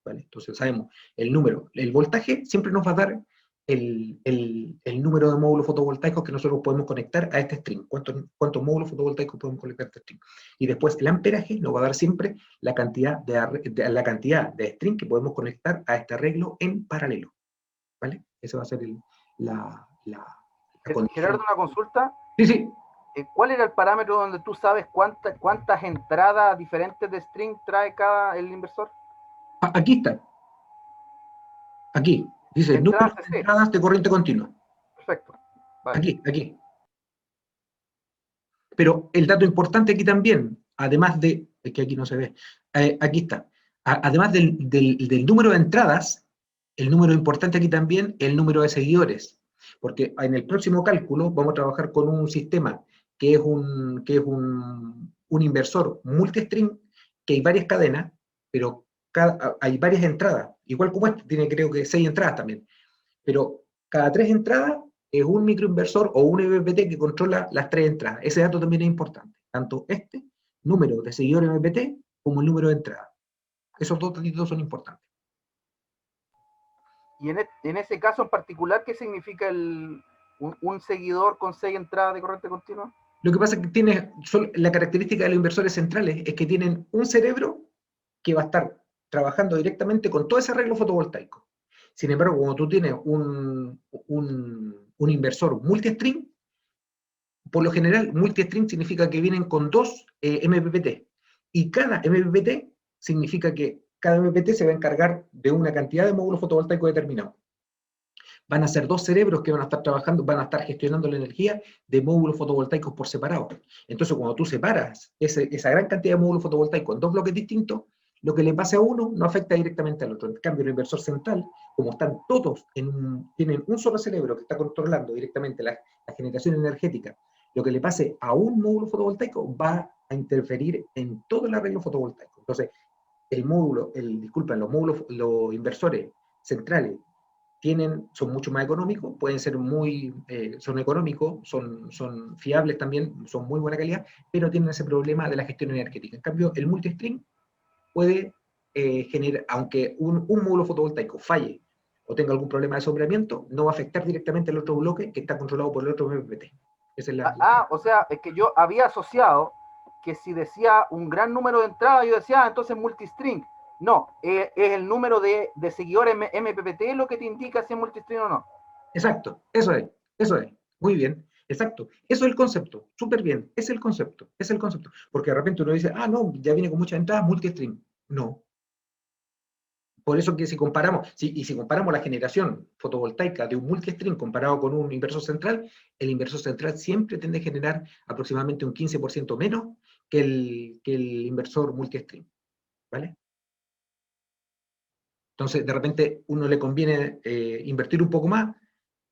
¿Vale? Entonces sabemos el número, el voltaje siempre nos va a dar el número de módulos fotovoltaicos que nosotros podemos conectar a este string, cuántos módulos fotovoltaicos podemos conectar a este string. Y después el amperaje nos va a dar siempre la cantidad de string que podemos conectar a este arreglo en paralelo. ¿Vale? Esa va a ser la condición. Gerardo, una consulta. Sí, sí. ¿Cuál era el parámetro donde tú sabes cuántas entradas diferentes de string trae el inversor? Aquí está. Aquí. Dice número de entradas de corriente continua. Perfecto. Vale. Aquí. Pero el dato importante aquí también, además de, es que aquí no se ve, aquí está. Además del número de entradas, el número importante aquí también, el número de seguidores. Porque en el próximo cálculo vamos a trabajar con un sistema que es un inversor multistring, que hay varias cadenas, pero hay varias entradas, igual como este, tiene creo que 6 entradas también, pero cada 3 entradas es un microinversor o un MPPT que controla las 3 entradas. Ese dato también es importante, tanto este número de seguidores MPPT como el número de entradas. Esos dos datos son importantes. Y en ese caso en particular, ¿qué significa un seguidor con 6 entradas de corriente continua? Lo que pasa es que la característica de los inversores centrales es que tienen un cerebro que va a estar trabajando directamente con todo ese arreglo fotovoltaico. Sin embargo, cuando tú tienes un inversor multistring, por lo general, multistring significa que vienen con 2 MPPT. Y cada MPPT significa que cada MPPT se va a encargar de una cantidad de módulos fotovoltaicos determinados. Van a ser 2 cerebros que van a estar trabajando, van a estar gestionando la energía de módulos fotovoltaicos por separado. Entonces, cuando tú separas esa gran cantidad de módulos fotovoltaicos en 2 bloques distintos, lo que le pase a uno no afecta directamente al otro. En cambio, el inversor central, como están todos, tienen un solo cerebro que está controlando directamente la generación energética, lo que le pase a un módulo fotovoltaico va a interferir en todo el arreglo fotovoltaico. Entonces, los inversores centrales son mucho más económicos, pueden ser son económicos, son fiables también, son muy buena calidad, pero tienen ese problema de la gestión energética. En cambio, el multistring puede generar, aunque un módulo fotovoltaico falle o tenga algún problema de sombreamiento, no va a afectar directamente al otro bloque que está controlado por el otro MPPT. Esa es o sea, es que yo había asociado que si decía un gran número de entradas, yo decía, entonces multistring. No, es el número de seguidores MPPT lo que te indica si es multistring o no. Exacto, eso es. Muy bien, exacto. Eso es el concepto, súper bien, es el concepto, es el concepto. Porque de repente uno dice, ah, no, ya viene con muchas entradas, multistream. No. Por eso que si comparamos, y si comparamos la generación fotovoltaica de un multistream comparado con un inversor central, el inversor central siempre tiende a generar aproximadamente un 15% menos que el inversor multistream. ¿Vale? Entonces, de repente, uno le conviene invertir un poco más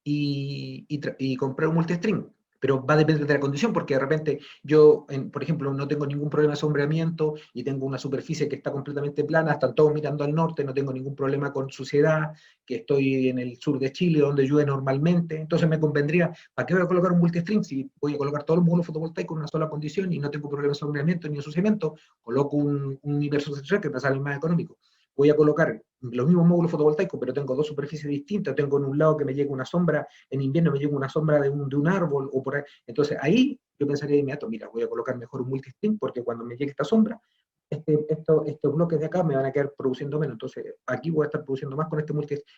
y comprar un multistream. Pero va a depender de la condición, porque de repente yo, por ejemplo, no tengo ningún problema de sombreamiento y tengo una superficie que está completamente plana, están todos mirando al norte, no tengo ningún problema con suciedad, que estoy en el sur de Chile, donde llueve normalmente. Entonces me convendría, ¿para qué voy a colocar un multistream si voy a colocar todos los módulos fotovoltaicos en una sola condición y no tengo problema de sombreamiento ni ensuciamiento? Coloco un inversor central que me sale más económico. Voy a colocar los mismos módulos fotovoltaicos, pero tengo dos superficies distintas, tengo en un lado que me llega una sombra, en invierno me llega una sombra de un árbol, o por ahí. Entonces ahí yo pensaría de inmediato, mira, voy a colocar mejor un multistream, porque cuando me llegue esta sombra, estos bloques de acá me van a quedar produciendo menos. Entonces aquí voy a estar produciendo más con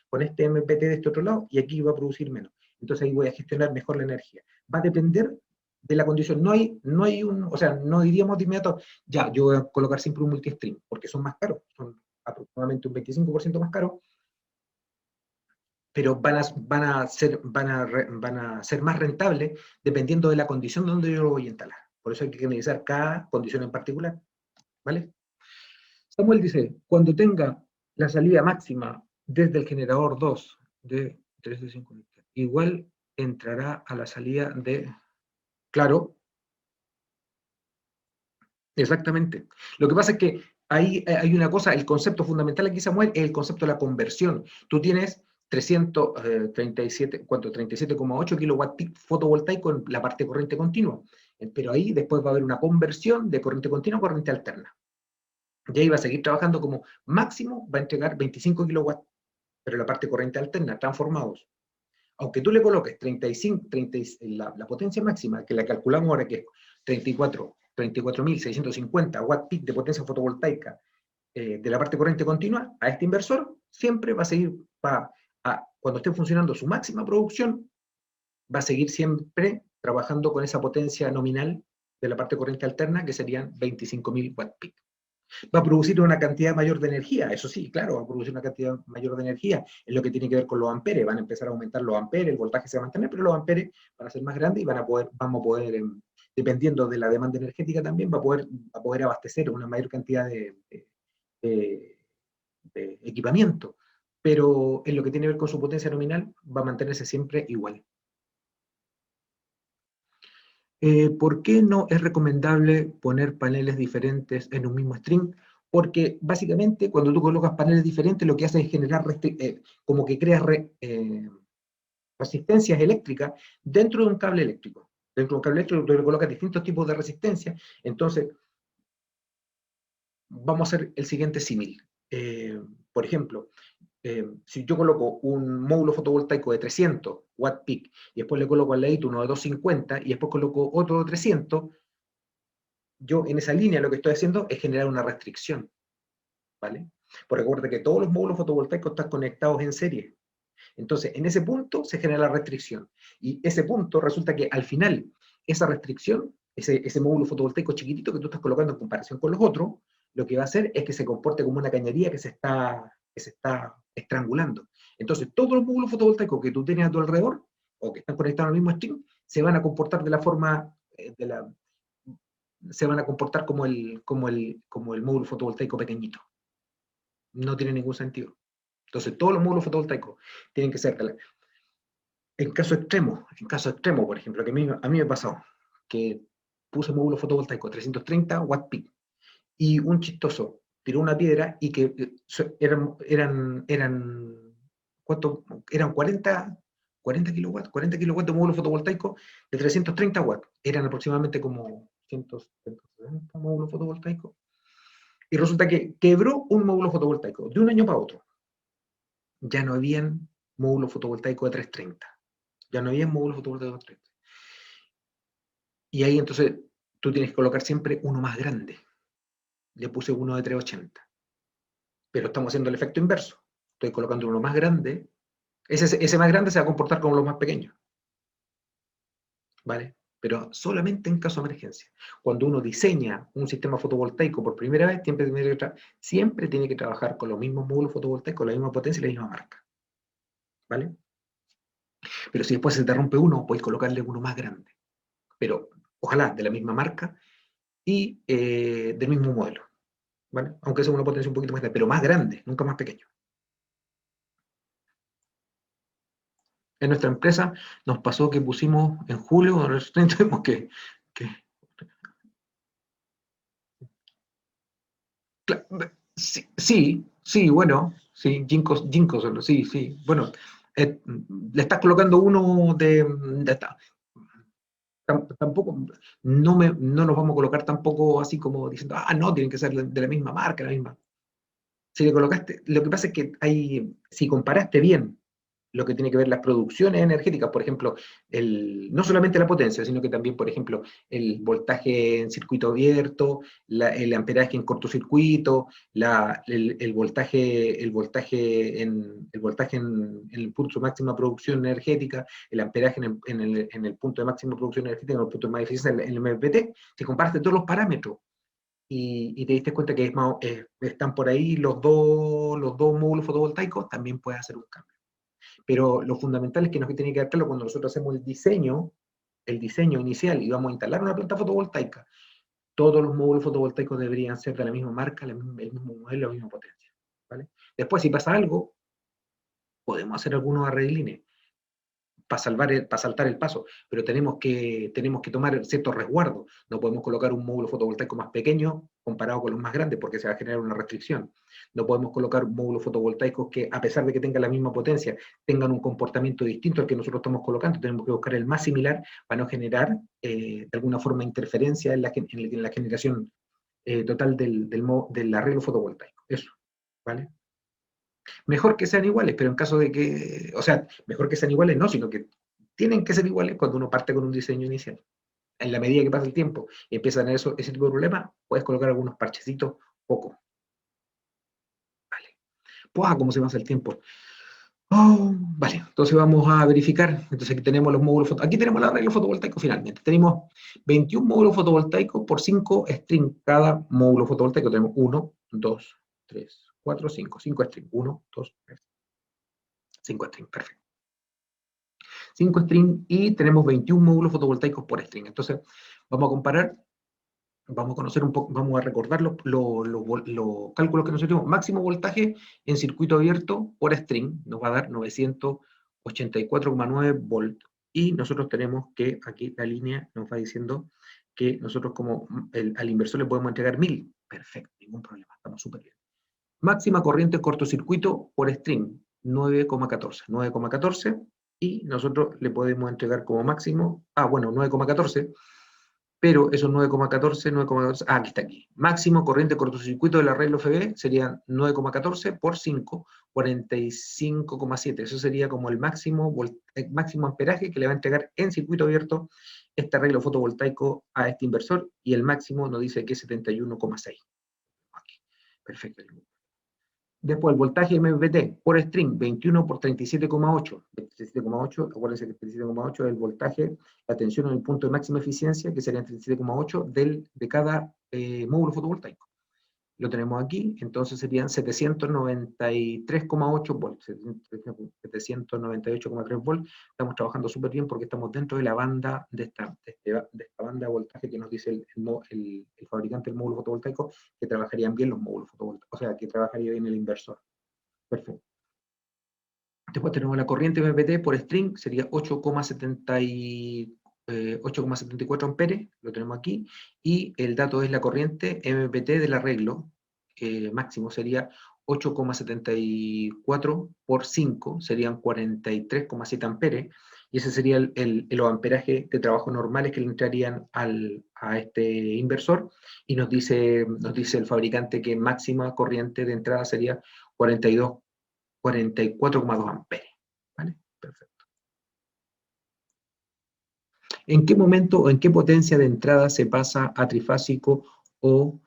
con este MPT de este otro lado, y aquí va a producir menos. Entonces ahí voy a gestionar mejor la energía. Va a depender de la condición. No hay o sea, no diríamos de inmediato, ya, yo voy a colocar siempre un multistream, porque son más caros, son aproximadamente un 25% más caro, pero van a ser más rentables dependiendo de la condición donde yo lo voy a instalar. Por eso hay que analizar cada condición en particular. ¿Vale? Samuel dice, cuando tenga la salida máxima desde el generador 2 de 350, igual entrará a la salida de... Claro, exactamente. Lo que pasa es que ahí hay una cosa, el concepto fundamental aquí, Samuel, es el concepto de la conversión. Tú tienes 337, ¿cuánto? 37,8 kilowatt peak fotovoltaico en la parte de corriente continua. Pero ahí después va a haber una conversión de corriente continua a corriente alterna. Y ahí va a seguir trabajando como máximo, va a entregar 25 kilowatts, pero la parte de corriente alterna, transformados. Aunque tú le coloques 35, la potencia máxima, que la calculamos ahora, que es 34.650 watt peak de potencia fotovoltaica de la parte corriente continua, a este inversor siempre va a seguir, cuando esté funcionando su máxima producción, va a seguir siempre trabajando con esa potencia nominal de la parte corriente alterna, que serían 25.000 watt peak. Va a producir una cantidad mayor de energía, eso sí, claro, va a producir una cantidad mayor de energía, es lo que tiene que ver con los amperes, van a empezar a aumentar los amperes, el voltaje se va a mantener, pero los amperes van a ser más grandes y vamos a poder, dependiendo de la demanda energética también, va a poder abastecer una mayor cantidad de equipamiento, pero en lo que tiene que ver con su potencia nominal va a mantenerse siempre igual. ¿Por qué no es recomendable poner paneles diferentes en un mismo string? Porque básicamente cuando tú colocas paneles diferentes lo que hace es generar como que creas resistencias eléctricas dentro de un cable eléctrico. Dentro de un cable eléctrico tú le colocas distintos tipos de resistencia. Entonces, vamos a hacer el siguiente símil. Por ejemplo, si yo coloco un módulo fotovoltaico de 300 watt peak y después le coloco al ladito uno de 250 y después coloco otro de 300, yo en esa línea lo que estoy haciendo es generar una restricción, ¿vale? Porque recuerda que todos los módulos fotovoltaicos están conectados en serie. Entonces, en ese punto se genera la restricción. Y ese punto resulta que al final, esa restricción, ese módulo fotovoltaico chiquitito que tú estás colocando en comparación con los otros, lo que va a hacer es que se comporte como una cañería que se está estrangulando. Entonces, todos los módulos fotovoltaicos que tú tienes a tu alrededor, o que están conectados al mismo string, se van a comportar de la forma, se van a comportar como el módulo fotovoltaico pequeñito. No tiene ningún sentido. Entonces, todos los módulos fotovoltaicos tienen que ser, en caso extremo, por ejemplo, que a mí me pasó, que puse módulo fotovoltaico 330 watt peak, y un chistoso tiró una piedra y que ¿cuánto? Eran 40 kilowatts de módulo fotovoltaico de 330 watts. Eran aproximadamente como 170 módulos fotovoltaicos. Y resulta que quebró un módulo fotovoltaico de un año para otro. Ya no habían módulos fotovoltaicos de 330. Ya no había módulos fotovoltaicos de 330. Y ahí entonces tú tienes que colocar siempre uno más grande. Le puse uno de 380. Pero estamos haciendo el efecto inverso. Estoy colocando uno más grande. Ese más grande se va a comportar como los más pequeños. ¿Vale? Pero solamente en caso de emergencia. Cuando uno diseña un sistema fotovoltaico por primera vez, siempre tiene que trabajar con los mismos módulos fotovoltaicos, la misma potencia y la misma marca. ¿Vale? Pero si después se te rompe uno, podéis colocarle uno más grande. Pero ojalá de la misma marca y del mismo modelo. ¿Vale? Aunque sea una potencia un poquito más grande, pero más grande, nunca más pequeño. En nuestra empresa nos pasó que pusimos en julio, tenemos que sí, bueno, sí, Ginkgo, sí, bueno, le estás colocando uno tampoco, no nos vamos a colocar tampoco así como diciendo, no, tienen que ser de la misma marca, la misma. Si le colocaste, lo que pasa es que si comparaste bien lo que tiene que ver las producciones energéticas, por ejemplo, no solamente la potencia, sino que también, por ejemplo, el voltaje en circuito abierto, el amperaje en cortocircuito, el voltaje en el punto de máxima producción energética, el amperaje en el punto de máxima producción energética, en el punto de más eficiencia, en el MPT, si comparaste todos los parámetros y te diste cuenta que están por ahí los dos módulos fotovoltaicos, también puedes hacer un cambio. Pero lo fundamental es que nos tiene que quedar claro cuando nosotros hacemos el diseño inicial y vamos a instalar una planta fotovoltaica, todos los módulos fotovoltaicos deberían ser de la misma marca, el mismo modelo, la misma potencia. ¿Vale? Después, si pasa algo, podemos hacer algunos arreglines para saltar el paso, pero tenemos que tomar ciertos resguardos. No podemos colocar un módulo fotovoltaico más pequeño comparado con los más grandes porque se va a generar una restricción. No podemos colocar módulos fotovoltaicos que, a pesar de que tengan la misma potencia, tengan un comportamiento distinto al que nosotros estamos colocando. Tenemos que buscar el más similar para no generar, de alguna forma, interferencia en la generación total del arreglo fotovoltaico. Eso, ¿vale? Mejor que sean iguales, pero en caso de que, o sea, mejor que sean iguales no, sino que tienen que ser iguales cuando uno parte con un diseño inicial. En la medida que pasa el tiempo y empiezan a tener ese tipo de problemas, puedes colocar algunos parchecitos, poco. Vale. Pues, ¿cómo se pasa el tiempo? Vale, entonces vamos a verificar. Entonces aquí tenemos los módulos fotovoltaicos. Aquí tenemos el arreglo fotovoltaico finalmente. Tenemos 21 módulos fotovoltaicos por 5 strings. Cada módulo fotovoltaico tenemos 1, 2, 3, 4, 5. 5 strings. 1, 2, 3. 5 strings, perfecto. 5 strings y tenemos 21 módulos fotovoltaicos por string. Entonces, vamos a comparar, vamos a conocer un poco, vamos a recordar los cálculos que nosotros tenemos. Máximo voltaje en circuito abierto por string nos va a dar 984,9 volt. Y nosotros tenemos que, aquí la línea nos va diciendo que nosotros al inversor le podemos entregar 1000. Perfecto, ningún problema, estamos súper bien. Máxima corriente cortocircuito por string, 9,14. 9,14 y nosotros le podemos entregar como máximo, 9,14, pero esos 9,14, aquí está aquí. Máximo corriente cortocircuito del arreglo FB serían 9,14 por 5, 45,7. Eso sería como el máximo amperaje que le va a entregar en circuito abierto este arreglo fotovoltaico a este inversor, y el máximo nos dice que es 71,6. Perfecto. Después, el voltaje MPT por string, 21 por 37,8. 37,8, acuérdense que 37,8 es el voltaje, la tensión en el punto de máxima eficiencia, que sería 37,8 de cada módulo fotovoltaico. Lo tenemos aquí, entonces serían 793,8 volts, 798,3 volts. Estamos trabajando súper bien porque estamos dentro de la banda, de esta banda de voltaje que nos dice el fabricante del módulo fotovoltaico, que trabajarían bien los módulos fotovoltaicos, o sea, que trabajaría bien el inversor. Perfecto. Después tenemos la corriente MPT por string, sería 8,74 amperes, lo tenemos aquí, y el dato es la corriente MPT del arreglo, máximo sería 8,74 por 5, serían 43,7 amperes, y ese sería los amperajes de trabajo normales que le entrarían a este inversor, y nos dice el fabricante que máxima corriente de entrada sería 44,2 amperes. ¿Vale? Perfecto. ¿En qué momento o en qué potencia de entrada se pasa a trifásico o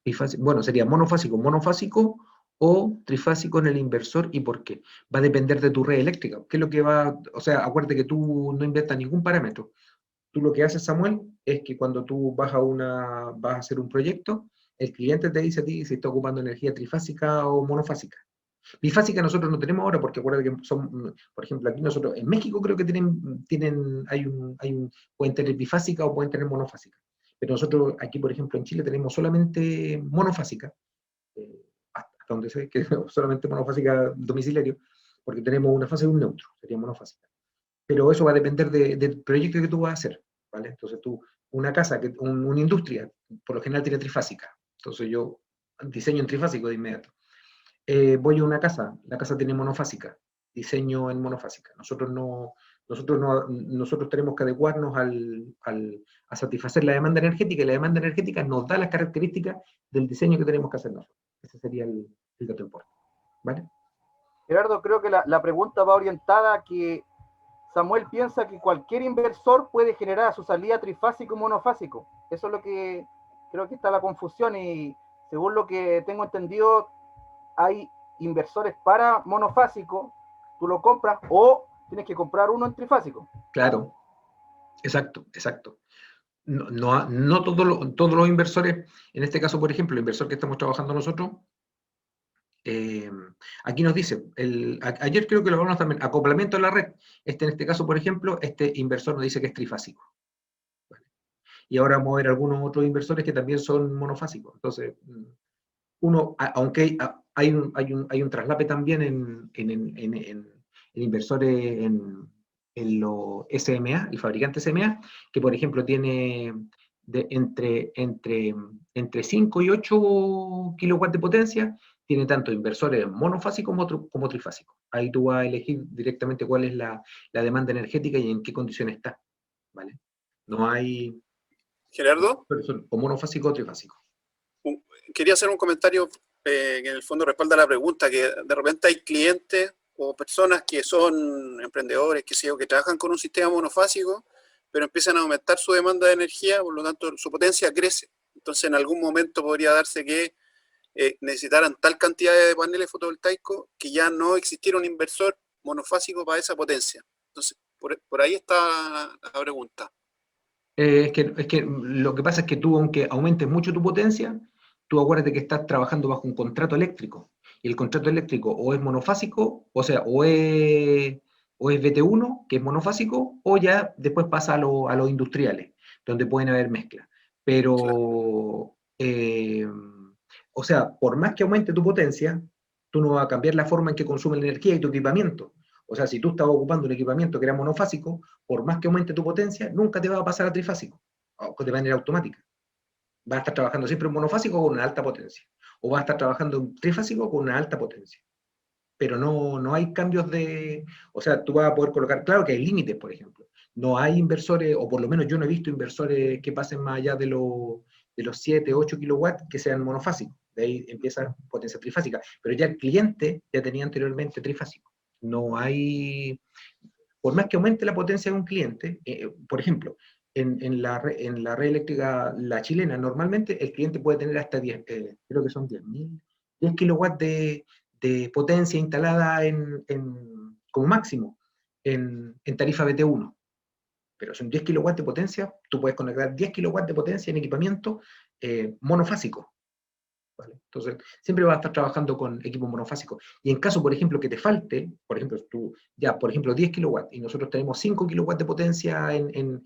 bifásico? Bueno, sería monofásico o trifásico en el inversor, ¿y por qué? Va a depender de tu red eléctrica. ¿Qué es lo que va? O sea, acuérdate que tú no inventas ningún parámetro. Tú lo que haces, Samuel, es que cuando tú vas a hacer un proyecto, el cliente te dice a ti si está ocupando energía trifásica o monofásica. Bifásica nosotros no tenemos ahora, porque acuérdate que son, por ejemplo, aquí nosotros, en México creo que pueden tener bifásica o pueden tener monofásica. Pero nosotros aquí, por ejemplo, en Chile tenemos solamente monofásica, hasta donde sé que solamente monofásica domiciliario, porque tenemos una fase y un neutro, sería monofásica. Pero eso va a depender del proyecto que tú vas a hacer, ¿vale? Entonces tú, una casa, una industria, por lo general tiene trifásica. Entonces yo diseño en trifásico de inmediato. Voy a una casa, la casa tiene monofásica, diseño en monofásica. Nosotros tenemos que adecuarnos a satisfacer la demanda energética, y la demanda energética nos da las características del diseño que tenemos que hacer nosotros. Ese sería el dato importante, ¿vale? Gerardo, creo que la pregunta va orientada a que Samuel piensa que cualquier inversor puede generar a su salida trifásico y monofásico. Eso es lo que creo que está la confusión, y según lo que tengo entendido, hay inversores para monofásico, tú lo compras o tienes que comprar uno en trifásico. Claro, exacto. No todos los inversores, en este caso, por ejemplo, el inversor que estamos trabajando nosotros, aquí nos dice, ayer creo que lo hablamos también, acoplamiento a la red. En este caso, por ejemplo, este inversor nos dice que es trifásico. ¿Vale? Y ahora vamos a ver algunos otros inversores que también son monofásicos. Entonces, aunque hay un traslape también en inversores en los SMA, el fabricante SMA, que por ejemplo tiene entre 5 y 8 kilowatts de potencia, tiene tanto inversores monofásicos como trifásicos. Ahí tú vas a elegir directamente cuál es la demanda energética y en qué condición está, ¿vale? No hay... Gerardo, o monofásico o trifásico. quería hacer un comentario que en el fondo respalda la pregunta, que de repente hay clientes o personas que son emprendedores, que trabajan con un sistema monofásico, pero empiezan a aumentar su demanda de energía, por lo tanto su potencia crece. Entonces en algún momento podría darse que necesitaran tal cantidad de paneles fotovoltaicos que ya no existiera un inversor monofásico para esa potencia. Entonces, por ahí está la pregunta. Es que lo que pasa es que tú, aunque aumentes mucho tu potencia, tú acuérdate que estás trabajando bajo un contrato eléctrico. Y el contrato eléctrico o es monofásico, o sea, o es VT1, que es monofásico, o ya después pasa a los industriales, donde pueden haber mezclas. Pero, o sea, por más que aumente tu potencia, tú no vas a cambiar la forma en que consume la energía y tu equipamiento. O sea, si tú estabas ocupando un equipamiento que era monofásico, por más que aumente tu potencia, nunca te va a pasar a trifásico, de manera automática. Vas a estar trabajando siempre en monofásico con una alta potencia, o vas a estar trabajando en trifásico con una alta potencia. Pero no hay cambios de... O sea, tú vas a poder colocar... Claro que hay límites, por ejemplo. No hay inversores, o por lo menos yo no he visto inversores que pasen más allá de los 7, 8 kilowatts que sean monofásicos. De ahí empieza potencia trifásica. Pero ya el cliente ya tenía anteriormente trifásico. No hay... Por más que aumente la potencia de un cliente, por ejemplo, en la red eléctrica, la chilena, normalmente el cliente puede tener hasta 10, creo que son 10 kilowatts de potencia instalada como máximo en tarifa BT1. Pero son 10 kilowatts de potencia, tú puedes conectar 10 kilowatts de potencia en equipamiento monofásico. ¿Vale? Entonces, siempre vas a estar trabajando con equipos monofásicos. Y en caso, por ejemplo, que te falte, por ejemplo, tú ya, por ejemplo, 10 kilowatts y nosotros tenemos 5 kilowatts de potencia en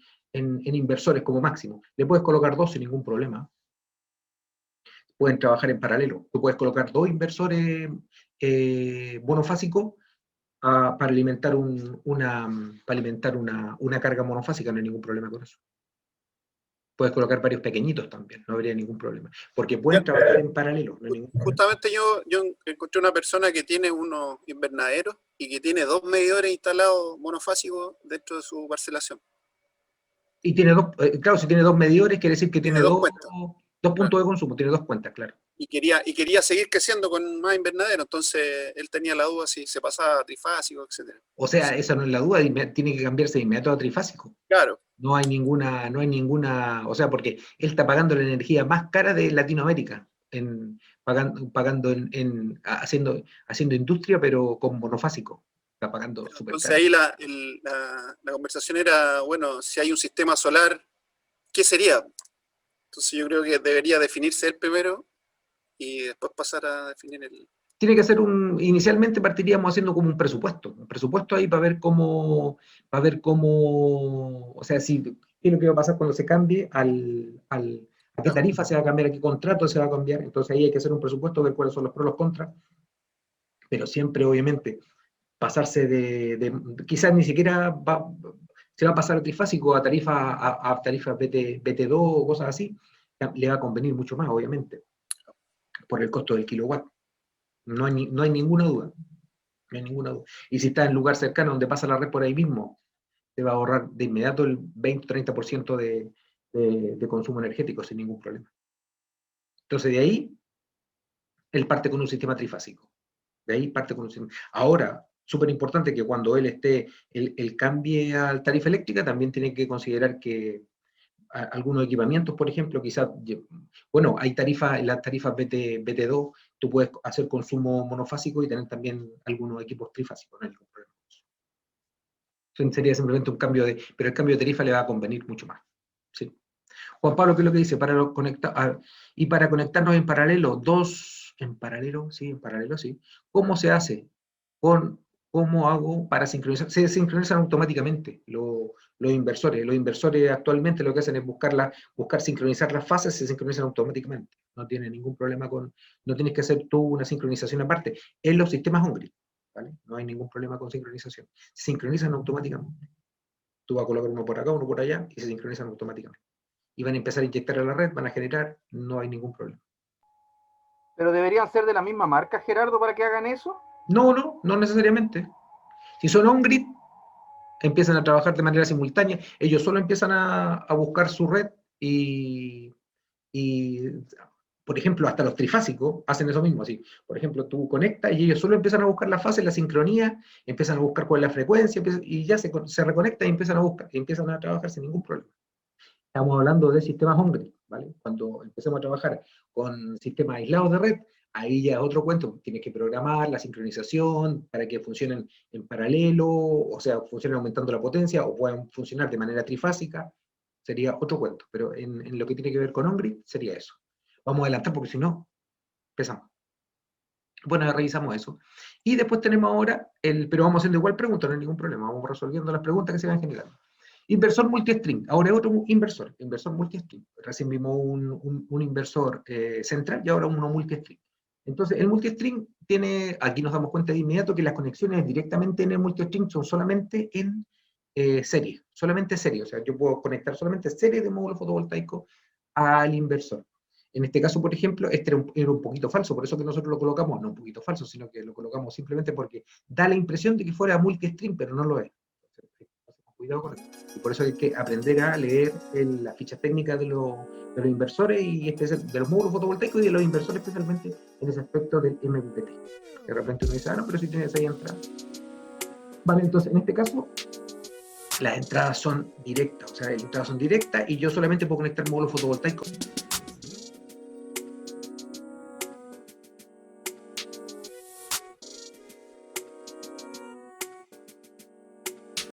inversores como máximo, le puedes colocar 2 sin ningún problema. Pueden trabajar en paralelo. Tú puedes colocar 2 inversores monofásicos para alimentar una carga monofásica, no hay ningún problema con eso. Puedes colocar varios pequeñitos también, no habría ningún problema. Porque pueden trabajar en paralelo. No hay ningún problema. Justamente yo encontré una persona que tiene unos invernaderos y que tiene 2 medidores instalados monofásicos dentro de su parcelación. Y tiene 2, claro, si tiene 2 medidores, quiere decir que tiene dos cuentas. Dos puntos de consumo, tiene 2 cuentas, claro. y quería seguir creciendo con más invernadero, entonces él tenía la duda si se pasaba a trifásico, etcétera. O sea, esa no es la duda, tiene que cambiarse de inmediato a trifásico. Claro. No hay ninguna, o sea, porque él está pagando la energía más cara de Latinoamérica, haciendo industria, pero con monofásico. Está pagando súper Entonces caro. ahí la conversación era, bueno, si hay un sistema solar, ¿qué sería? Entonces yo creo que debería definirse él primero y después pasar a definir el... Tiene que ser inicialmente partiríamos haciendo como un presupuesto ahí para ver cómo, o sea, qué es lo que va a pasar cuando se cambie, a qué tarifa se va a cambiar, a qué contrato se va a cambiar. Entonces ahí hay que hacer un presupuesto, ver cuáles son los pros y los contras, pero siempre, obviamente, pasarse quizás ni siquiera se va a pasar a trifásico, a tarifa BT2 o cosas así, le va a convenir mucho más, obviamente, por el costo del kilowatt. No hay ninguna duda. No hay ninguna duda. Y si está en lugar cercano donde pasa la red por ahí mismo, te va a ahorrar de inmediato el 20-30% de consumo energético sin ningún problema. Entonces de ahí, él parte con un sistema trifásico. De ahí parte con un sistema. Ahora, súper importante que cuando él cambie a tarifa eléctrica, también tiene que considerar que algunos equipamientos, por ejemplo, quizás, bueno, hay las tarifas BT2, tú puedes hacer consumo monofásico y tener también algunos equipos trifásicos, no hay ningún problema. Sería simplemente un cambio pero el cambio de tarifa le va a convenir mucho más. ¿Sí? Juan Pablo, ¿qué es lo que dice? Para conectarnos en paralelo, sí. ¿Cómo se hace? ¿Cómo hago para sincronizar? Se sincronizan automáticamente los inversores. Los inversores actualmente lo que hacen es buscar sincronizar las fases, se sincronizan automáticamente. No tiene ningún problema no tienes que hacer tú una sincronización aparte. En los sistemas on-grid, ¿vale? No hay ningún problema con sincronización. Se sincronizan automáticamente. Tú vas a colocar uno por acá, uno por allá, y se sincronizan automáticamente. Y van a empezar a inyectar a la red, van a generar, no hay ningún problema. ¿Pero deberían ser de la misma marca, Gerardo, para que hagan eso? No necesariamente. Si son on-grid, empiezan a trabajar de manera simultánea, ellos solo empiezan a buscar su red y, por ejemplo, hasta los trifásicos hacen eso mismo. Así. Por ejemplo, tú conectas y ellos solo empiezan a buscar la fase, la sincronía, empiezan a buscar cuál es la frecuencia y ya se reconectan y empiezan a buscar, y empiezan a trabajar sin ningún problema. Estamos hablando de sistemas on-grid, ¿vale? Cuando empecemos a trabajar con sistemas aislados de red, ahí ya es otro cuento, tienes que programar la sincronización para que funcionen en paralelo, o sea, funcionen aumentando la potencia, o puedan funcionar de manera trifásica, sería otro cuento, pero en lo que tiene que ver con on-grid, sería eso. Vamos a adelantar porque si no, empezamos. Bueno, revisamos eso. Y después tenemos ahora, pero vamos haciendo igual preguntas, no hay ningún problema, vamos resolviendo las preguntas que se van generando. Inversor multi-string, ahora es otro inversor multi-string. Recién vimos un inversor central y ahora uno multi-string. Entonces, el multi-string aquí nos damos cuenta de inmediato que las conexiones directamente en el multi-string son solamente en serie, o sea, yo puedo conectar solamente series de módulos fotovoltaicos al inversor. En este caso, por ejemplo, este era un poquito falso, por eso que nosotros lo colocamos, no un poquito falso, sino que lo colocamos simplemente porque da la impresión de que fuera multi-string, pero no lo es. Cuidado con eso. Y por eso hay que aprender a leer las fichas técnicas de los inversores y de los módulos fotovoltaicos y de los inversores, especialmente en ese aspecto del MPPT. De repente uno dice, no, pero si tienes ahí entradas. Vale, entonces en este caso, las entradas son directas, y yo solamente puedo conectar módulos fotovoltaicos